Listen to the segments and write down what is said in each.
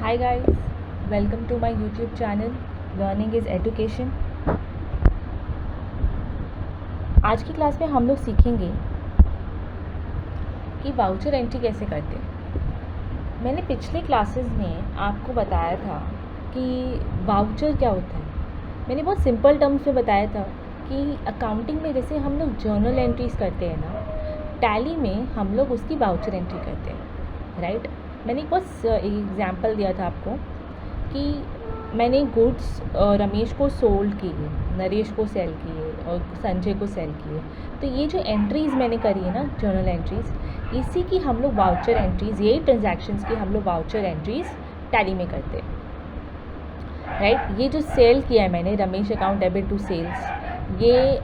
Hi guys, welcome to my YouTube channel Learning is Education। आज की class में हम लोग सीखेंगे कि वाउचर एंट्री कैसे करते हैं। मैंने पिछले क्लासेस में आपको बताया था कि वाउचर क्या होता है। मैंने बहुत सिंपल टर्म्स में बताया था कि अकाउंटिंग में जैसे हम लोग जर्नल एंट्रीज करते हैं ना, टैली में हम लोग उसकी वाउचर एंट्री करते हैं, राइट। मैंने एक बहुत एग्जांपल दिया था आपको कि मैंने गुड्स रमेश को सोल्ड किए, नरेश को सेल किए और संजय को सेल किए। तो ये जो एंट्रीज़ मैंने करी है ना, जर्नल एंट्रीज़, इसी की हम लोग वाउचर एंट्रीज़, यही ट्रांजैक्शंस की हम लोग वाउचर एंट्रीज़ टैली में करते हैं, राइट। ये जो सेल किया है मैंने, Ramesh account debit to sales, ये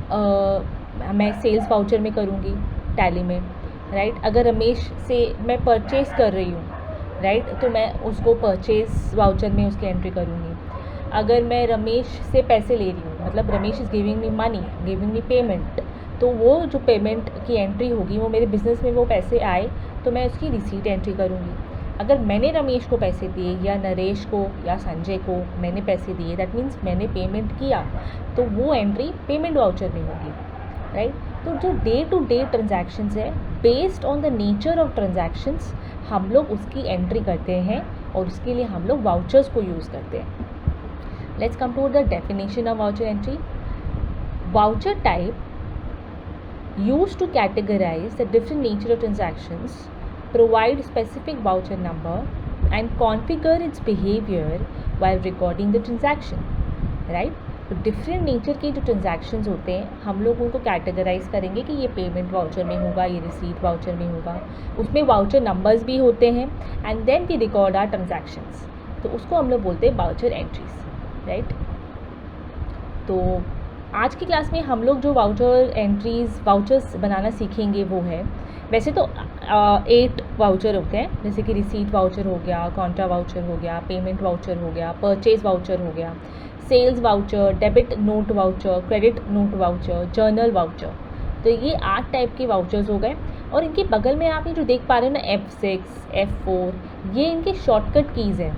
मैं सेल्स वाउचर में करूँगी टैली में, राइट। अगर रमेश से मैं परचेज़ कर रही हूँ, राइट, तो मैं उसको परचेज़ वाउचर में उसकी एंट्री करूँगी। अगर मैं रमेश से पैसे ले रही हूँ, मतलब Ramesh is giving me money, giving me payment, तो वो जो पेमेंट की एंट्री होगी, वो मेरे बिज़नेस में वो पैसे आए तो मैं उसकी रिसीट एंट्री करूँगी। अगर मैंने रमेश को पैसे दिए या नरेश को या संजय को मैंने पैसे दिए, दैट मीन्स मैंने पेमेंट किया, तो वो एंट्री पेमेंट वाउचर में होगी, राइट। तो जो डे टू डे ट्रांजैक्शंस है, based on the nature of transactions हम लोग उसकी एंट्री करते हैं और उसके लिए हम लोग वाउचर्स को यूज़ करते हैं। Let's come to the definition of voucher entry. Voucher type used to categorize the different nature of transactions, provide specific voucher number and configure its behavior while recording the transaction, right। तो different nature के जो transactions होते हैं हम लोग उनको categorise करेंगे कि ये पेमेंट वाउचर में होगा, ये रिसीट वाउचर में होगा। उसमें वाउचर नंबर्स भी होते हैं and then we record our transactions, तो उसको हम लोग बोलते हैं वाउचर एंट्रीज, राइट। तो आज की क्लास में हम लोग जो वाउचर्स बनाना सीखेंगे वो है, वैसे तो 8 वाउचर होते हैं, जैसे कि रिसीट वाउचर हो गया, कॉन्ट्रा वाउचर हो गया, पेमेंट वाउचर हो गया, परचेज वाउचर हो गया, sales voucher, debit note voucher, credit note voucher, journal voucher. तो ये 8 टाइप के वाउचर्स हो गए। और इनके बगल में आप ये जो देख पा रहे हो ना, F6 F4, ये इनके शॉर्टकट कीज़ हैं,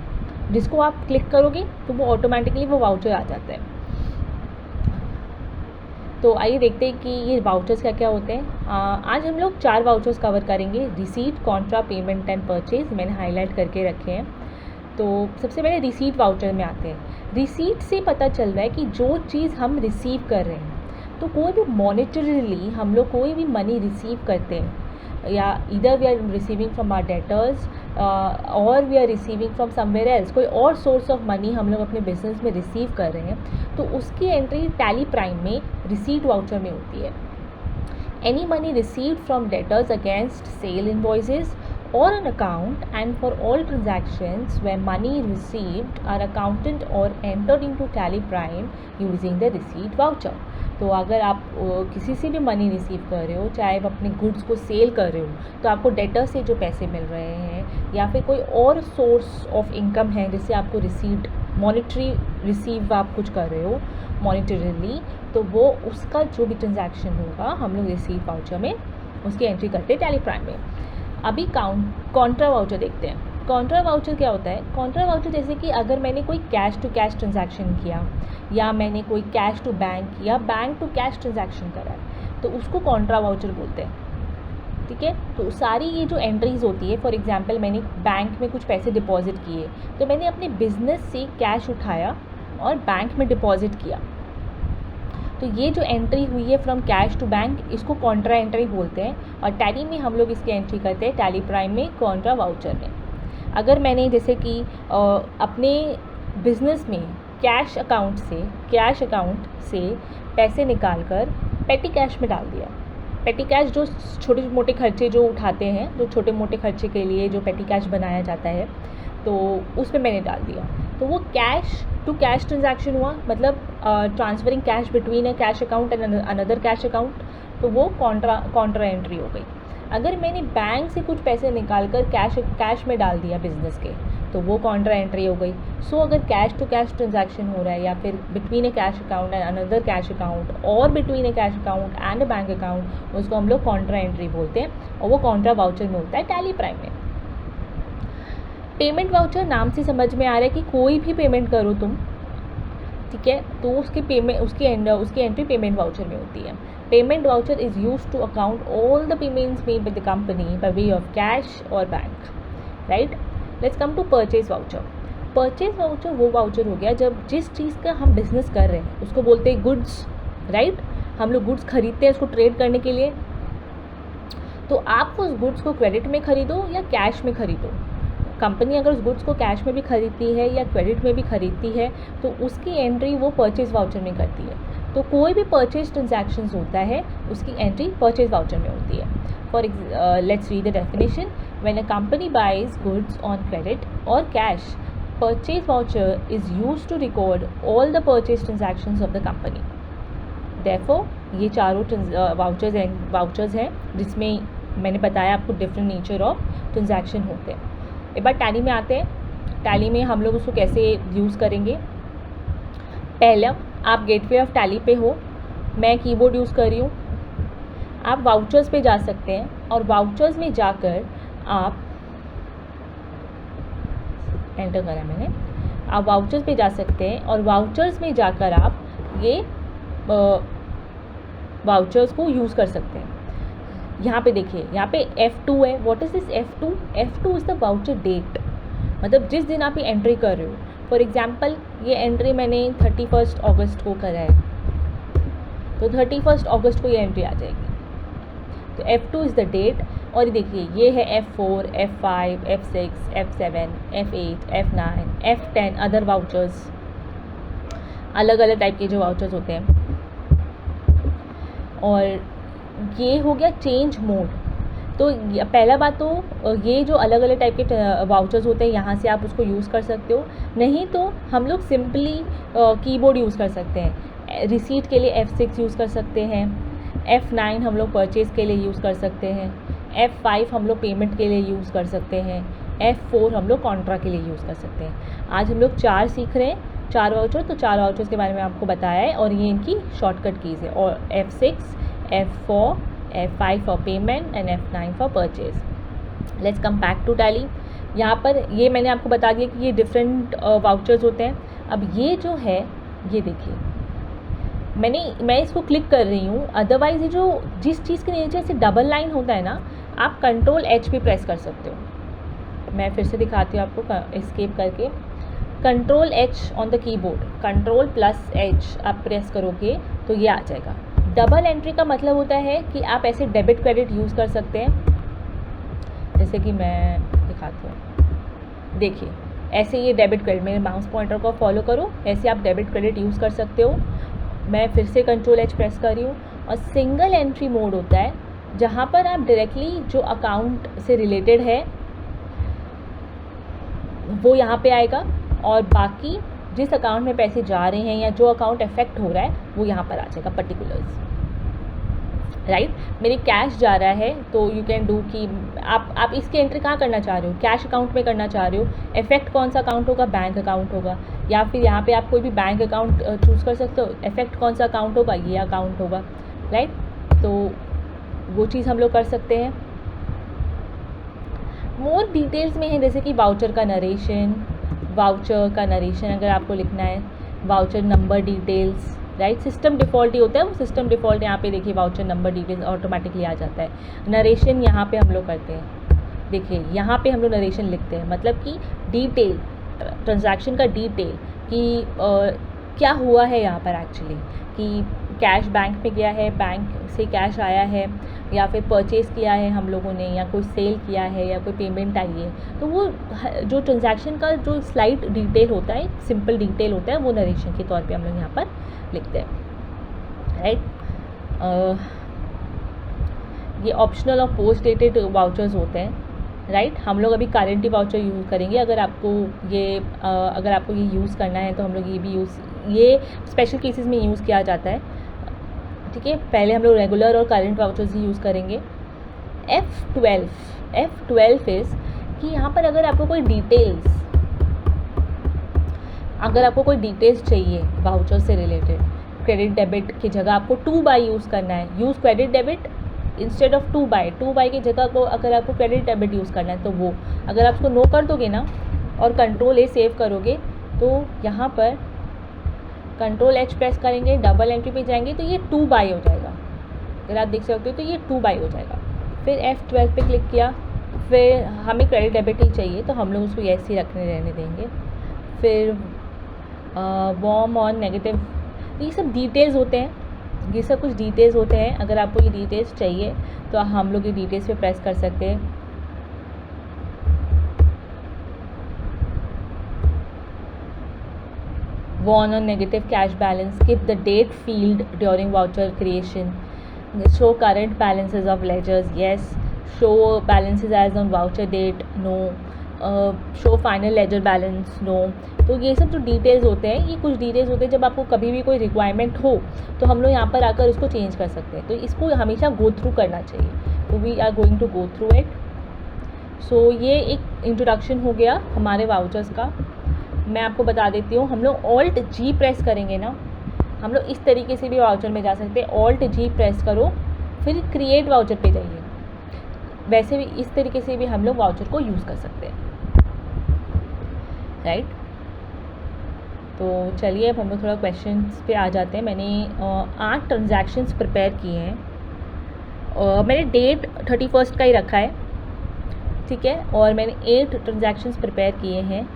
जिसको आप क्लिक करोगे तो वो ऑटोमेटिकली वो वाउचर आ जाता है। तो आइए देखते हैं कि ये वाउचर्स क्या क्या होते हैं। आज हम लोग 4 वाउचर्स कवर करेंगे, receipt, Contra, payment and purchase. मैंने हाईलाइट करके रखे हैं। तो सबसे पहले रिसीट वाउचर में आते हैं। रिसीट से पता चल रहा है कि जो चीज़ हम रिसीव कर रहे हैं, तो कोई भी मॉनेटरीली हम लोग कोई भी मनी रिसीव करते हैं, या इधर we are receiving from our debtors और we are receiving from somewhere else, कोई और सोर्स ऑफ मनी हम लोग अपने बिजनेस में रिसीव कर रहे हैं, तो उसकी एंट्री टैली प्राइम में रिसीट वाउचर में होती है। Any money received from debtors against sale invoices or an account, and for all transactions where money received are accounted or entered into tally prime using the receipt voucher। तो अगर आप किसी से भी money receive कर रहे हो, चाहे आप अपने गुड्स को सेल कर रहे हो, तो आपको डेटर से जो पैसे मिल रहे हैं या फिर कोई और सोर्स ऑफ इनकम है जिससे आपको रिसीट, मॉनेटरी रिसीव आप कुछ कर रहे हो मॉनेटरीली, तो वो उसका जो भी ट्रांजैक्शन होगा हम लोग रिसीट वाउचर में उसकी एंट्री करते हैं टैली प्राइम में। अभी कॉन्ट्रा वाउचर देखते हैं। कॉन्ट्रा वाउचर क्या होता है? कॉन्ट्रा वाउचर जैसे कि अगर मैंने कोई कैश टू कैश ट्रांजैक्शन किया, या मैंने कोई कैश टू बैंक या बैंक टू कैश ट्रांजैक्शन करा है, तो उसको कॉन्ट्रा वाउचर बोलते हैं, ठीक है। तो सारी ये जो एंट्रीज़ होती है, फॉर एग्जांपल मैंने बैंक में कुछ पैसे डिपॉजिट किए, तो मैंने अपने बिजनेस से कैश उठाया और बैंक में डिपॉजिट किया, तो ये जो एंट्री हुई है फ्रॉम कैश टू बैंक, इसको कॉन्ट्रा एंट्री बोलते हैं। और टैली में हम लोग इसकी एंट्री करते हैं टैली प्राइम में कॉन्ट्रा वाउचर में। अगर मैंने जैसे कि अपने बिजनेस में कैश अकाउंट से पैसे निकाल कर पेटी कैश में डाल दिया। पेटी कैश जो छोटे मोटे खर्चे जो उठाते हैं, जो छोटे मोटे खर्चे के लिए जो पेटी कैश बनाया जाता है, तो उसमें मैंने डाल दिया, तो वो कैश टू कैश ट्रांजैक्शन हुआ, मतलब transferring cash between a cash account and another cash account, तो वो कॉन्ट्रा एंट्री हो गई। अगर मैंने बैंक से कुछ पैसे निकाल कर कैश में डाल दिया बिजनेस के, तो वो कॉन्ट्रा एंट्री हो गई। सो अगर कैश टू कैश ट्रांजैक्शन हो रहा है, या फिर between a cash account and another cash account, और between a cash account and a bank account, उसको हम लोग कॉन्ट्रा एंट्री बोलते हैं, और वो कॉन्ट्रा वाउचर में होता है टैली प्राइम में। पेमेंट वाउचर नाम से समझ में आ रहा है कि कोई भी पेमेंट करो तुम, ठीक है, तो उसकी एंट्री पेमेंट वाउचर में होती है. Payment voucher is use to account all the payments made by the company by way of cash or bank, right. Let's come to purchase voucher. Purchase voucher वो वाउचर हो गया जब जिस चीज़ का हम बिजनेस कर रहे हैं उसको बोलते हैं गुड्स, राइट. हम लोग गुड्स खरीदते हैं उसको ट्रेड करने के लिए, तो आप उस गुड्स को क्रेडिट में खरीदो या कैश में खरीदो. कंपनी अगर उस गुड्स को कैश में भी खरीदती है या क्रेडिट में भी खरीदती है तो उसकी एंट्री वो परचेज वाउचर में करती है. तो कोई भी परचेज ट्रांजैक्शंस होता है उसकी एंट्री परचेज वाउचर में होती है. For let's read the definition. When a company buys goods on credit or cash, purchase voucher is used to record all the purchase transactions of the company. Therefore ये चारों vouchers हैं जिसमें मैंने बताया आपको डिफरेंट नेचर ऑफ ट्रांजैक्शन होते हैं. एक बार टैली में आते हैं. टैली में हम लोग उसको कैसे यूज़ करेंगे. पहला, आप गेटवे ऑफ टैली पे हो, मैं कीबोर्ड यूज़ कर रही हूँ. आप वाउचर्स पे जा सकते हैं और वाउचर्स में जाकर आप एंटर करा मैंने. आप वाउचर्स पे जा सकते हैं और वाउचर्स में जाकर आप ये वाउचर्स को यूज़ कर सकते हैं. यहाँ पे देखिए, यहाँ पे F2 है. What is this F2? F2 is the voucher date, मतलब जिस दिन आप ये एंट्री कर रहे हो. फॉर एग्जांपल ये एंट्री मैंने 31 अगस्त को करा है, तो 31 अगस्त को ये एंट्री आ जाएगी. तो F2 इज़ द डेट. और देखिए ये है F4, F5, F6, F7, F8, F9, F10 other vouchers, अलग अलग टाइप के जो वाउचर्स होते हैं. और ये हो गया चेंज मोड. तो पहला बात तो ये जो अलग अलग टाइप के वाउचर्स होते हैं यहाँ से आप उसको यूज़ कर सकते हो. नहीं तो हम लोग सिंपली कीबोर्ड यूज़ कर सकते हैं. रिसीट के लिए F6 यूज़ कर सकते हैं. F9 हम लोग परचेज़ के लिए यूज़ कर सकते हैं. F5 हम लोग पेमेंट के लिए यूज़ कर सकते हैं. F4 हम लोग कॉन्ट्रा के लिए यूज़ कर सकते हैं. आज हम लोग 4 सीख रहे हैं, 4 वाउचर. तो 4 वाउचर्स के बारे में आपको बताया है और ये इनकी शॉर्टकट कीज़ है. और F6, F4, F5 for payment and F9 for purchase. Let's come back to Tally. यहाँ पर ये मैंने आपको बता दिया कि ये डिफरेंट वाउचर्स होते हैं. अब ये जो है, ये देखिए मैं इसको क्लिक कर रही हूँ. अदरवाइज़ ये जो जिस चीज़ के नीचे से डबल लाइन होता है ना, आप Ctrl+H भी प्रेस कर सकते हो. मैं फिर से दिखाती हूँ आपको एस्केप करके. Ctrl+H on the keyboard, Ctrl+H आप प्रेस करोगे तो ये आ जाएगा. डबल एंट्री का मतलब होता है कि आप ऐसे डेबिट क्रेडिट यूज़ कर सकते हैं. जैसे कि मैं दिखाती हूँ, देखिए ऐसे ये डेबिट क्रेडिट, मेरे माउस पॉइंटर को फॉलो करो, ऐसे आप डेबिट क्रेडिट यूज़ कर सकते हो. मैं फिर से Ctrl+H प्रेस कर रही हूँ. और सिंगल एंट्री मोड होता है जहाँ पर आप डायरेक्टली जो अकाउंट से रिलेटेड है वो यहाँ पे आएगा और बाकी जिस अकाउंट में पैसे जा रहे हैं या जो अकाउंट अफेक्ट हो रहा है वो यहाँ पर आ जाएगा पर्टिकुलर्स, राइट. मेरी कैश जा रहा है तो यू कैन डू कि आप इसकी एंट्री कहाँ करना चाह रहे हो, कैश अकाउंट में करना चाह रहे हो. इफेक्ट कौन सा अकाउंट होगा, बैंक अकाउंट होगा. या फिर यहाँ पे आप कोई भी बैंक अकाउंट चूज़ कर सकते हो. इफेक्ट कौन सा अकाउंट होगा, ये अकाउंट होगा, राइट. तो वो चीज़ हम लोग कर सकते हैं. मोर डिटेल्स में है जैसे कि वाउचर का नरेशन अगर आपको लिखना है. Voucher number details, right. System default ही होता है वो. सिस्टम डिफ़ॉल्ट यहाँ पे देखिए वाउचर नंबर डिटेल्स ऑटोमेटिकली आ जाता है. नरेशन यहाँ पे हम लोग करते हैं. देखिए यहाँ पे हम लोग नरेशन लिखते हैं, मतलब कि डिटेल, ट्रांजैक्शन का डिटेल कि क्या हुआ है यहाँ पर एक्चुअली, कि कैश बैंक में गया है, बैंक से कैश आया है, या फिर परचेज़ किया है हम लोगों ने, या कोई सेल किया है, या कोई पेमेंट आई है. तो वो जो ट्रांजैक्शन का जो स्लाइड डिटेल होता है, सिंपल डिटेल होता है, वो नरेशन के तौर पे हम लोग यहाँ पर लिखते हैं, राइट. ये ऑप्शनल और पोस्ट डेटेड वाउचर्स होते हैं, राइट. हम लोग अभी करेंट वाउचर यूज़ करेंगे. अगर आपको ये यूज़ करना है तो हम लोग ये स्पेशल केसेस में यूज़ किया जाता है, ठीक है. पहले हम लोग रेगुलर और करेंट वाउचर्स ही यूज़ करेंगे. F12 इज़ कि यहाँ पर अगर आपको कोई डिटेल्स चाहिए वाउचर से रिलेटेड, क्रेडिट डेबिट की जगह आपको 2 बाय यूज़ करना है. Use credit debit instead of 2 by की जगह को अगर आपको क्रेडिट डेबिट यूज़ करना है तो वो अगर आप उसको नो कर दोगे ना और कंट्रोल ए सेव करोगे तो यहाँ पर कंट्रोल एच प्रेस करेंगे, डबल एंट्री पे जाएंगे तो ये 2 बाई हो जाएगा। अगर आप देख सकते हो तो ये 2 बाई हो जाएगा। फिर F12 पे क्लिक किया, फिर हमें क्रेडिट डेबिट ही चाहिए तो हम लोग उसको ऐसे ही रहने देंगे। फिर वार्म ऑन नेगेटिव, ये सब डिटेल्स होते हैं, ये सब कुछ डिटेल्स होते हैं। अगर आपको ये डिटेल्स चाहिए तो हम लोग ये डिटेल्स पे प्रेस कर सकते हैं। Warn on negative cash balance, skip the date field during voucher creation, show current balances of ledgers, yes, show balances as on voucher date, no, show final ledger balance, no। तो ये सब जो details होते हैं, ये कुछ details होते हैं जब आपको कभी भी कोई रिक्वायरमेंट हो तो हम लोग यहाँ पर आकर इसको चेंज कर सकते हैं। तो इसको हमेशा गो थ्रू करना चाहिए, तो we are going to go through it. So ये एक इंट्रोडक्शन हो गया हमारे वाउचर्स का। मैं आपको बता देती हूँ, हम लोग ऑल्ट जी प्रेस करेंगे ना, हम लोग इस तरीके से भी वाउचर में जा सकते हैं। ऑल्ट जी प्रेस करो, फिर क्रिएट वाउचर पे जाइए। वैसे भी इस तरीके से भी हम लोग वाउचर को यूज़ कर सकते हैं, राइट। तो चलिए अब हम लोग थोड़ा क्वेश्चंस पे आ जाते हैं। मैंने 8 ट्रांजैक्शंस प्रिपेयर किए हैं। मैंने डेट 31 का ही रखा है, ठीक है, और मैंने 8 ट्रांजैक्शंस प्रिपेयर किए हैं।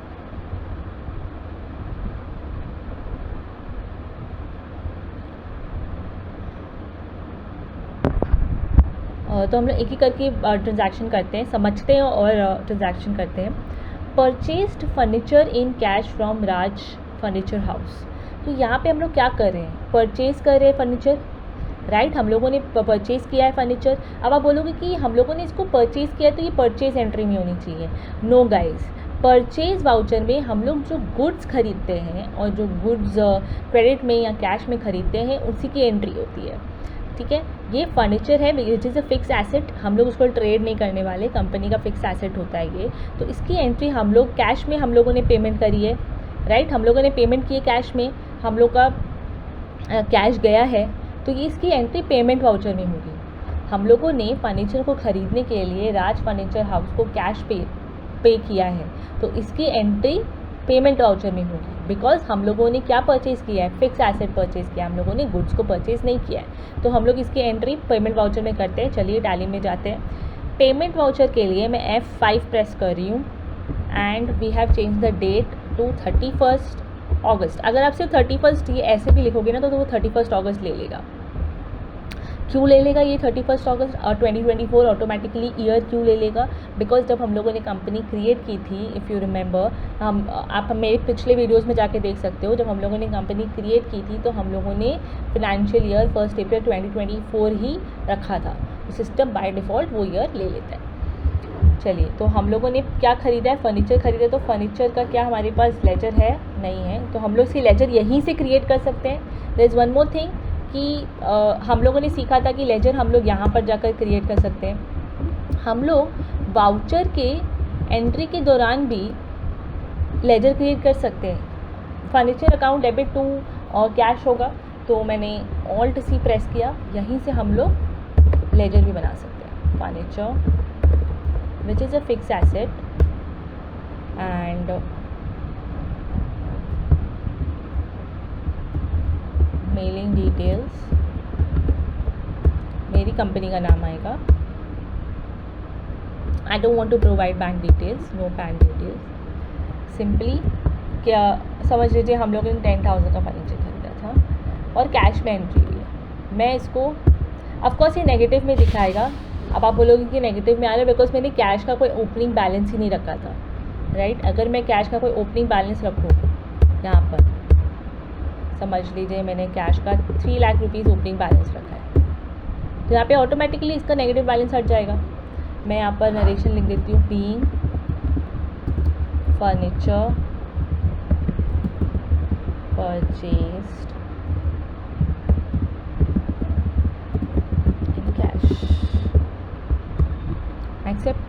तो हम लोग एक ही करके ट्रांजैक्शन करते हैं, समझते हैं और ट्रांजैक्शन करते हैं। Purchased furniture in cash from Raj furniture house. तो यहाँ पे हम लोग क्या कर रहे हैं, परचेज़ कर रहे हैं फर्नीचर, राइट। हम लोगों ने परचेज़ किया है फर्नीचर। अब आप बोलोगे कि हम लोगों ने इसको परचेज़ किया है तो ये परचेज़ एंट्री में होनी चाहिए। नो गाइज, परचेज़ वाउचर में हम लोग जो गुड्स खरीदते हैं और जो गुड्स क्रेडिट में या कैश में खरीदते हैं उसी की एंट्री होती है, ठीक है। ये फर्नीचर है which is a fix asset, हम लोग उसको ट्रेड नहीं करने वाले, कंपनी का फिक्स एसेट होता है ये। तो इसकी एंट्री हम लोग कैश में हम लोगों ने पेमेंट करी है, राइट। हम लोगों ने पेमेंट की है कैश में, हम लोग का कैश गया है, तो ये इसकी एंट्री पेमेंट वाउचर में होगी। हम लोगों ने फर्नीचर को ख़रीदने के लिए राज फर्नीचर हाउस को कैश पे किया है, तो इसकी एंट्री पेमेंट वाउचर में होगी। बिकॉज हम लोगों ने क्या परचेज़ किया है, फिक्स एसेट परचेज़ किया है, हम लोगों ने गुड्स को परचेज़ नहीं किया है, तो हम लोग इसकी एंट्री पेमेंट वाउचर में करते हैं। चलिए टैली में जाते हैं। पेमेंट वाउचर के लिए मैं F5 प्रेस कर रही हूँ and we have change the date to 31 August. अगर आप सिर्फ 31 ये ऐसे भी लिखोगे ना तो वो 31 अगस्त ले लेगा। क्यों ले लेगा ये 31 अगस्त और 2024 ऑटोमेटिकली ईयर क्यों ले लेगा, बिकॉज जब हम लोगों ने कंपनी क्रिएट की थी, इफ़ यू रिमेंबर, आप मेरे पिछले वीडियोस में जाके देख सकते हो, जब हम लोगों ने कंपनी क्रिएट की थी तो हम लोगों ने फिनेंशियल ईयर 1 अप्रैल 2024 ही रखा था। सिस्टम बाय डिफ़ॉल्ट वो ईयर ले लेता है। चलिए, तो हम लोगों ने क्या ख़रीदा है, फर्नीचर ख़रीदा, तो फर्नीचर का क्या हमारे पास लेजर है, नहीं है, तो हम लोग इसकी लेजर यहीं से क्रिएट कर सकते हैं। There is one more thing कि हम लोगों ने सीखा था कि लेजर हम लोग यहाँ पर जाकर क्रिएट कर सकते हैं। हम लोग वाउचर के एंट्री के दौरान भी लेजर क्रिएट कर सकते हैं। फर्नीचर अकाउंट डेबिट टू और कैश होगा, तो मैंने ऑल्ट सी प्रेस किया, यहीं से हम लोग लेजर भी बना सकते हैं। Furniture which is a fixed asset and mailing details, मेरी कंपनी का नाम आएगा। I don't want to provide bank details, no bank details। Simply क्या समझ लीजिए, हम लोगों ने 10,000 का फर्नीचर खरीदा था और कैश में एंट्री ली है। मैं इसको ऑफकोर्स ये नेगेटिव में दिखाएगा। अब आप बोलोगे कि नेगेटिव में आ रहा है बिकॉज मैंने कैश का कोई ओपनिंग बैलेंस ही नहीं रखा था, राइट। अगर मैं कैश का कोई ओपनिंग बैलेंस रखूँ यहाँ पर, समझ लीजिए मैंने कैश का 3 लाख रुपीज़ ओपनिंग बैलेंस रखा है, तो यहाँ पे ऑटोमेटिकली इसका नेगेटिव बैलेंस हट जाएगा। मैं यहाँ पर नरेशन लिख देती हूँ, being furniture purchased in cash, accept.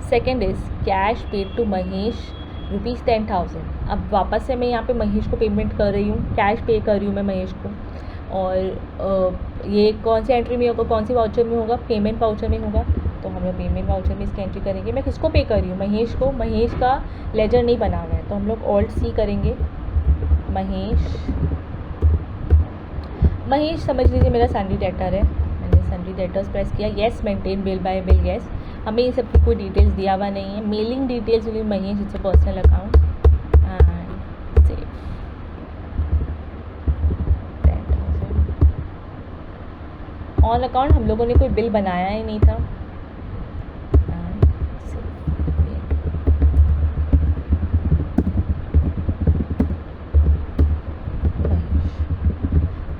Second is cash paid to Mahesh ₹10,000। अब वापस से मैं यहाँ पे महेश को पेमेंट कर रही हूँ, कैश पे कर रही हूँ मैं महेश को, और ये कौन सी एंट्री में होगा, कौन सी वाउचर में होगा, पेमेंट वाउचर में होगा। तो हम लोग पेमेंट वाउचर में इसकी एंट्री करेंगे। मैं किसको पे कर रही हूँ? महेश को। महेश का लेजर नहीं बना हुआ है, तो हम लोग ऑल्ट सी करेंगे। महेश समझ लीजिए मेरा सैलरी डेटर है। मैंने सैलरी डेटर्स प्रेस किया। Yes maintain bill bye bill, yes. हमें इन सब की कोई डिटेल्स दिया हुआ नहीं है। Mailing details will be Mahesh, it's a personal account and save. On account हम लोगों ने कोई बिल बनाया ही नहीं था।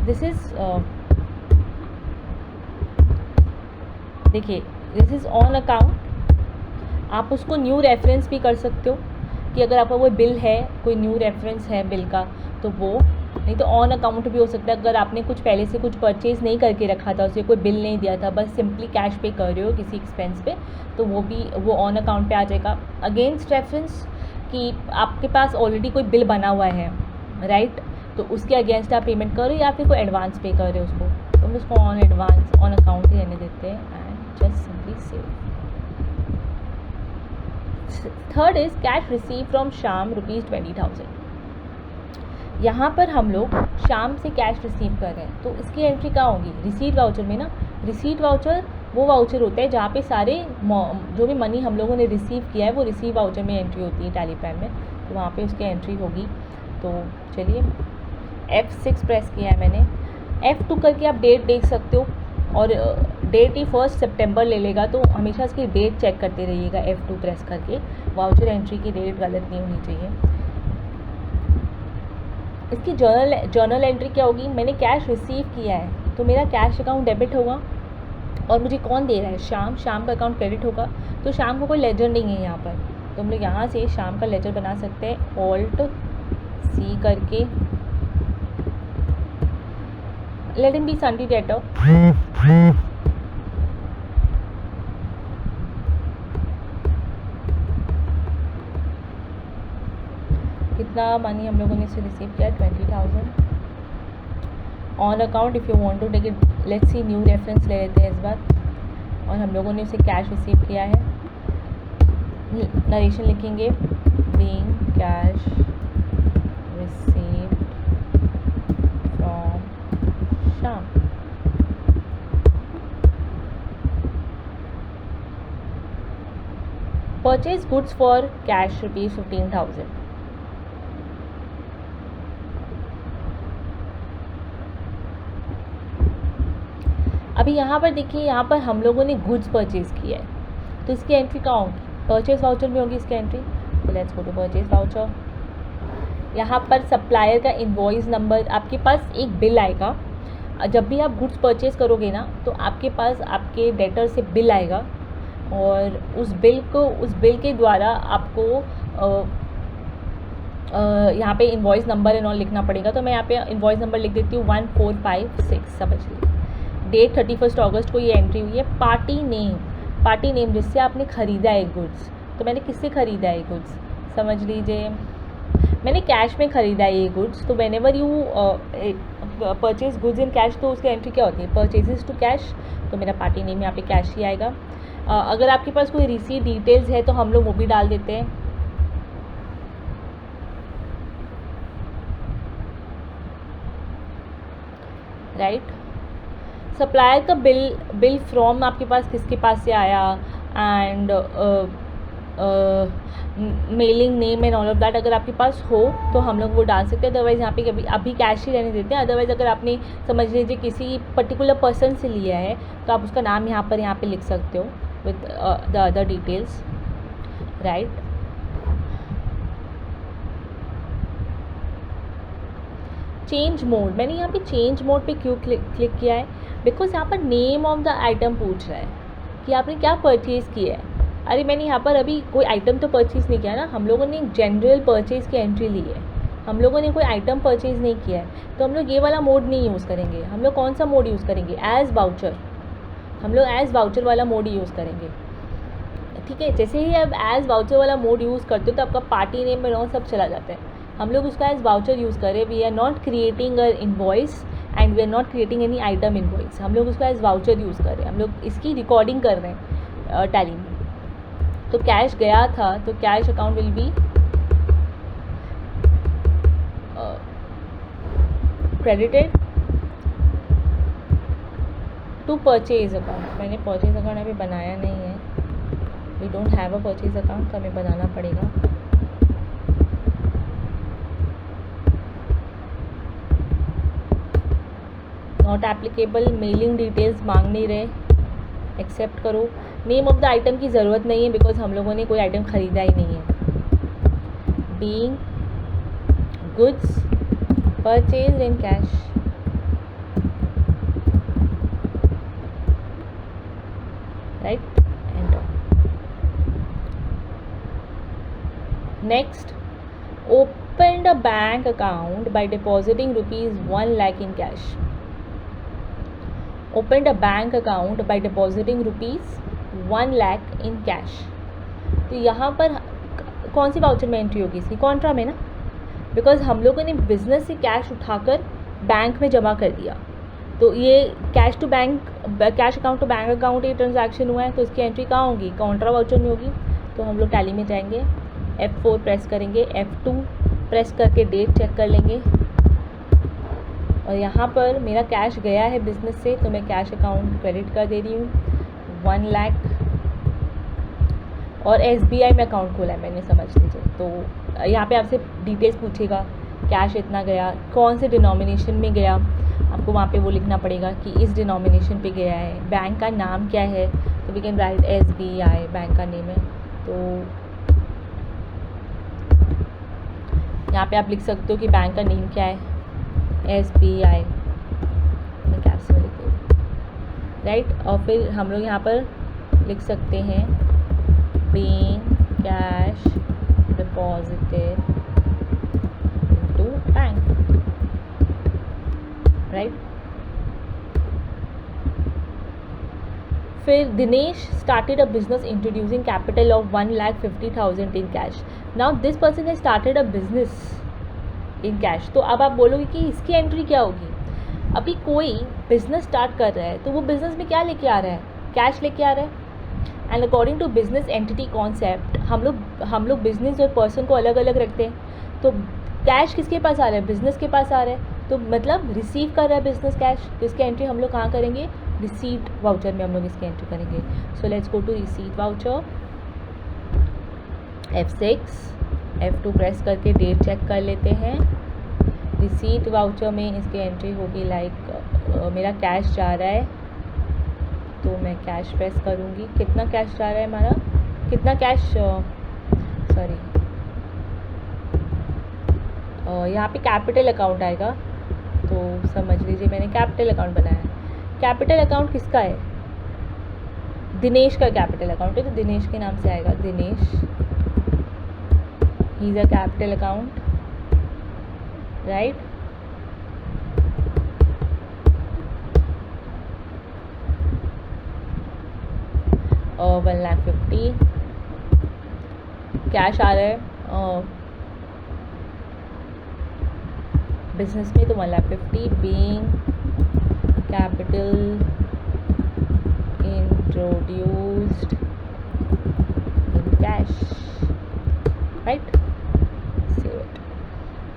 दिस इज़ देखिए, दिस इज़ ऑन अकाउंट। आप उसको न्यू रेफरेंस भी कर सकते हो कि अगर आपका कोई बिल है, कोई न्यू रेफरेंस है बिल का, तो वो, नहीं तो ऑन अकाउंट भी हो सकता है। अगर आपने कुछ पहले से कुछ परचेज़ नहीं करके रखा था, उसे कोई बिल नहीं दिया था, बस सिंपली कैश पे कर रहे हो किसी एक्सपेंस पे, तो वो ऑन अकाउंट पे आ जाएगा। अगेंस्ट रेफरेंस कि आपके पास ऑलरेडी कोई बिल बना हुआ है, राइट, तो उसके अगेंस्ट आप पेमेंट कर रहे हो या फिर कोई एडवांस पे कर रहे हो उसको, तो हम उसको ऑन एडवांस ऑन अकाउंट ही रहने देते हैं and just simply save. Third is cash receive from Shyam ₹20,000। यहाँ पर हम लोग शाम से कैश रिसीव कर रहे हैं, तो इसकी एंट्री कहाँ होगी? रिसीट वाउचर में ना। रिसीट वाउचर वो वाउचर होता है जहाँ पे सारे जो भी मनी हम लोगों ने रिसीव किया है वो रिसीव वाउचर में एंट्री होती है टैली पैन में, तो वहाँ पे उसकी एंट्री होगी। तो चलिए F6 प्रेस किया है मैंने। F2 करके आप डेट देख सकते हो, और डेट ही 1 सितंबर ले लेगा, तो हमेशा इसकी डेट चेक करते रहिएगा F2 प्रेस करके। वाउचर एंट्री की डेट गलत नहीं होनी चाहिए। इसकी जर्नल एंट्री क्या होगी? मैंने कैश रिसीव किया है, तो मेरा कैश अकाउंट डेबिट होगा, और मुझे कौन दे रहा है? शाम का अकाउंट क्रेडिट होगा, तो शाम को कोई लेजर नहीं है यहाँ पर, तो हम लोग यहाँ से शाम का लेजर बना सकते हैं। ऑल्ट सी करके, let him be salary debtor. कितना मनी हम लोगों ने इसे रिसीव किया? 20,000 on account. If you want to take it, let's see new reference ले लेते हैं इस बार, और हम लोगों ने उसे कैश रिसीव किया है। नरेशन लिखेंगे, being cash received from Shyam. Purchase goods for cash ₹15,000। अभी यहाँ पर देखिए, यहाँ पर हम लोगों ने गुड्स परचेज़ किया है, तो इसकी एंट्री कहाँ होगी? परचेज वाउचर में होगी इसकी एंट्री। तो let's go to purchase voucher. यहाँ पर सप्लायर का इनवॉइस नंबर, आपके पास एक बिल आएगा जब भी आप गुड्स परचेज करोगे ना, तो आपके पास आपके डेटर से बिल आएगा, और उस बिल के द्वारा आपको यहाँ पे इनवॉइस नंबर एंड ऑल लिखना पड़ेगा। तो मैं यहाँ पे इनवॉइस नंबर लिख देती हूँ 1456, समझ लीजिए। डेट 31 अगस्त को ये एंट्री हुई है। पार्टी नेम जिससे आपने ख़रीदा है गुड्स, तो मैंने किससे ख़रीदा है गुड्स? समझ लीजिए मैंने कैश में ख़रीदा है ये गुड्स, तो when ever you purchase goods in cash, तो उसकी एंट्री क्या होती है? परचेजेस टू कैश, तो मेरा पार्टी नेम यहाँ पे कैश ही आएगा। अगर आपके पास कोई रिसीट डिटेल्स है तो हम लोग वो भी डाल देते हैं। राइट, सप्लायर का बिल फ्रॉम आपके पास किसके पास से आया, and mailing name and all of that अगर आपके पास हो तो हम लोग वो डाल सकते हैं। अदरवाइज़ यहाँ पे अभी कैश ही रहने देते हैं। अदरवाइज़ अगर आपने समझ लीजिए किसी पर्टिकुलर पर्सन से लिया है, तो आप उसका नाम यहाँ पे लिख सकते हो with the other details, right. Change mode, मैंने यहाँ पे चेंज मोड पे क्यों क्लिक किया है? बिकॉज यहाँ पर नेम ऑफ द आइटम पूछ रहा है कि आपने क्या परचेज़ किया है। अरे मैंने यहाँ पर अभी कोई आइटम तो परचेज़ नहीं किया ना, हम लोगों ने एक जनरल परचेज़ की एंट्री ली है, हम लोगों ने कोई आइटम परचेज़ नहीं किया है, तो हम लोग ये वाला मोड नहीं यूज़ करेंगे। हम लोग कौन सा मोड यूज़ करेंगे? As voucher. हम लोग एज़ वाउचर वाला मोड यूज़ करेंगे, ठीक है। जैसे ही आप एज़ वाउचर वाला मोड यूज़ करते हो तो आपका पार्टी नेम में सब चला जाता है। हम लोग उसका एज वाउचर यूज़ करें। We are not creating a invoice and we are not creating any item invoice. हम लोग उसका एज वाउचर यूज़ कर रहे हैं। हम लोग इसकी रिकॉर्डिंग कर रहे हैं, टैली में। तो कैश गया था तो cash account will be credited to purchase account. मैंने परचेज अकाउंट अभी बनाया नहीं है, we don't have a purchase account, तो हमें बनाना पड़ेगा। नॉट एप्लीकेबल, मेलिंग डिटेल्स मांग नहीं रहे, एक्सेप्ट करो। नेम ऑफ द आइटम की ज़रूरत नहीं है बिकॉज हम लोगों ने कोई आइटम ख़रीदा ही नहीं है। Being goods purchase in cash, right, enter. Next, opened a bank account by depositing ₹1 lakh in cash. Opened a bank account by depositing ₹1 lakh in cash. तो यहाँ पर कौन सी वाउचर में एंट्री होगी इसकी? कॉन्ट्रा में ना, बिकॉज हम लोगों ने बिजनेस से कैश उठाकर बैंक में जमा कर दिया। तो ये cash to bank, cash account to bank account ये ट्रांजैक्शन हुआ है, तो इसकी एंट्री कहाँ होगी? कॉन्ट्रा वाउचर में होगी। तो हम लोग टैली में जाएंगे, F4 प्रेस करेंगे, F2 प्रेस करके डेट चेक कर लेंगे, और यहाँ पर मेरा कैश गया है बिजनेस से, तो मैं कैश अकाउंट क्रेडिट कर दे रही हूँ 1 लाख। और SBI में अकाउंट खोला है मैंने, समझ लीजिए। तो यहाँ पे आपसे डिटेल्स पूछेगा, कैश इतना गया, कौन से डिनोमिनेशन में गया, आपको वहाँ पे वो लिखना पड़ेगा कि इस डिनोमिनेशन पे गया है। बैंक का नाम क्या है, तो we can write SBI, bank का नेम है। तो यहाँ पे आप लिख सकते हो कि बैंक का नेम क्या है, SBI, मैं कैप्स में लिख दूँ, राइट। और फिर हम लोग यहाँ पर लिख सकते हैं being cash deposited into bank, right. फिर Dinesh started a business introducing capital of 1,50,000 in cash. Now this person has started a business in cash. तो अब आप बोलोगे कि इसकी एंट्री क्या होगी? अभी कोई बिजनेस स्टार्ट कर रहा है तो वो बिजनेस में क्या लेके आ रहा है? कैश लेके आ रहा है। And according to business entity concept हम लोग बिजनेस और पर्सन को अलग अलग रखते हैं। तो कैश किसके पास आ रहा है? बिजनेस के पास आ रहा है, तो मतलब रिसीव कर रहा है बिजनेस कैश। तो इसकी एंट्री हम लोग कहाँ करेंगे? रिसीट वाउचर में हम लोग इसकी एंट्री करेंगे। So let's go to receipt voucher, F6, F2 press करके डेट चेक कर लेते हैं। रिसीट वाउचर में इसकी एंट्री होगी लाइक मेरा कैश जा रहा है, तो मैं कैश प्रेस करूँगी। कितना कैश जा रहा है हमारा? कितना कैश, सॉरी, यहाँ पे कैपिटल अकाउंट आएगा, तो समझ लीजिए मैंने कैपिटल अकाउंट बनाया है। कैपिटल अकाउंट किसका है? दिनेश का कैपिटल अकाउंट है, तो दिनेश के नाम से आएगा, Dinesh, he is a capital account, right. और 1,50,000 कैश आ रहा है बिजनेस में, तो 1,50,000 being capital introduced in cash, right. Save it.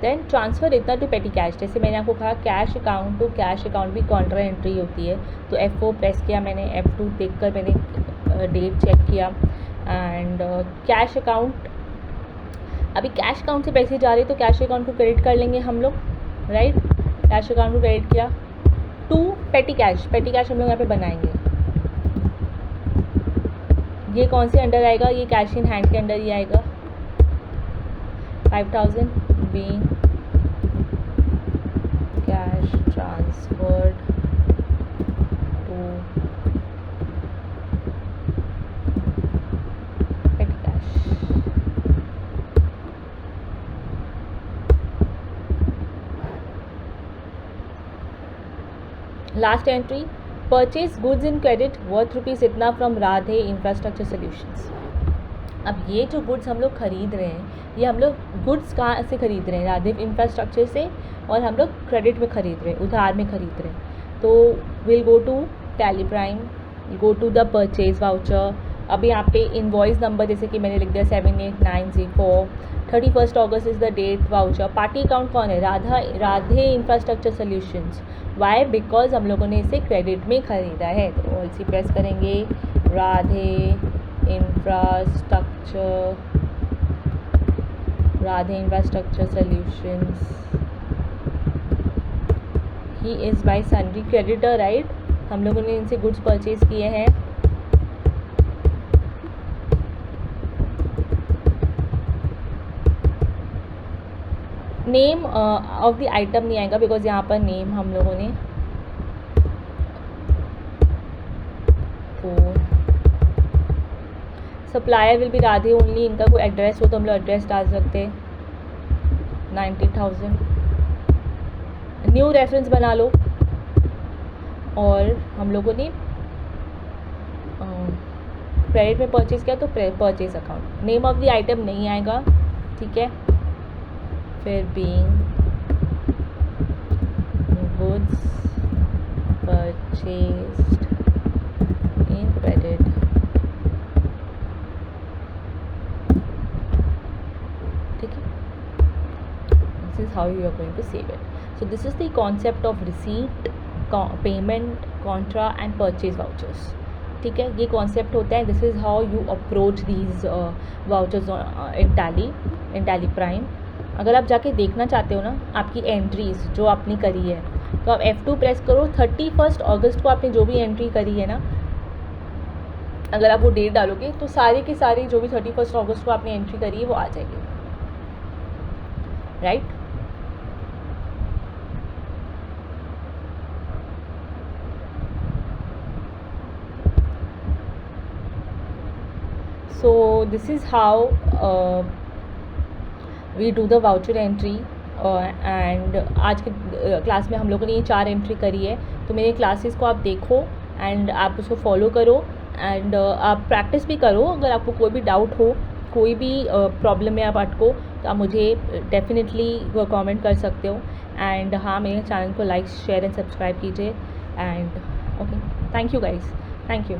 Then transfer इतना टू पेटी कैश। जैसे मैंने आपको कहा cash account to cash account भी कॉन्ट्रा एंट्री होती है। तो F4 प्रेस किया मैंने, F2 देखकर मैंने डेट चेक किया, एंड कैश अकाउंट, अभी कैश अकाउंट से पैसे जा रहे तो कैश अकाउंट को क्रेडिट कर लेंगे हम लोग, राइट। कैश अकाउंट को क्रेडिट किया to petty cash. Petty cash हम लोग यहाँ पे बनाएंगे। ये कौन से अंडर आएगा? ये कैश इन हैंड के अंडर ही आएगा। 5,000 being cash transferred to petty cash. Last entry, purchase goods in credit worth rupees इतना फ्रॉम राधे इंफ्रास्ट्रक्चर सोल्यूशंस। अब ये जो गुड्स हम लोग खरीद रहे हैं, ये हम लोग गुड्स कहाँ से खरीद रहे हैं? राधे इंफ्रास्ट्रक्चर से, और हम लोग क्रेडिट में खरीद रहे हैं, उधार में खरीद रहे हैं। तो will go to Tally Prime, go to the purchase voucher, अभी यहाँ पे इनवॉइस नंबर जैसे कि मैंने लिख दिया 78904, 31 अगस्त is the date voucher. Party account कौन है? Radhe infrastructure solutions. Why? Because हम लोगों ने इसे क्रेडिट में ख़रीदा है। तो ऑल सी प्रेस करेंगे, Radhe infrastructure solutions, he is by sundry creditor, right. हम लोगों ने इनसे गुड्स परचेज किए हैं। नेम ऑफ द आइटम नहीं आएगा बिकॉज यहाँ पर नेम हम लोगों ने, तो supplier will be Radhe only. इनका कोई एड्रेस हो तो हम लोग एड्रेस डाल सकते हैं, 90,000। न्यू रेफरेंस बना लो। और हम लोगों ने क्रेडिट में परचेज़ किया तो purchase account. Name of the item नहीं आएगा, ठीक है। फिर being goods purchased in credit, ठीक है। This is how you are going to save it. So this is the concept of receipt, payment, contra and purchase vouchers, ठीक है। ये कॉन्सेप्ट होता है। This is how you approach these vouchers in Tally Prime. अगर आप जाके देखना चाहते हो ना आपकी एंट्रीज जो आपने करी है, तो आप F2 प्रेस करो। 31 अगस्त को आपने जो भी एंट्री करी है ना, अगर आप वो डेट डालोगे तो सारे के सारे जो भी 31 अगस्त को आपने एंट्री करी है वो आ जाएगी, right. So this is how we do the voucher entry and आज के क्लास में हम लोगों ने ये 4 एंट्री करी है। तो मेरे क्लासेस को आप देखो एंड आप उसको फॉलो करो एंड आप प्रैक्टिस भी करो। अगर आपको कोई भी डाउट हो, कोई भी प्रॉब्लम में आप अटको तो आप मुझे डेफिनेटली कमेंट कर सकते हो। एंड हाँ, मेरे चैनल को लाइक, शेयर एंड सब्सक्राइब कीजिए। And okay, thank you guys, thank you.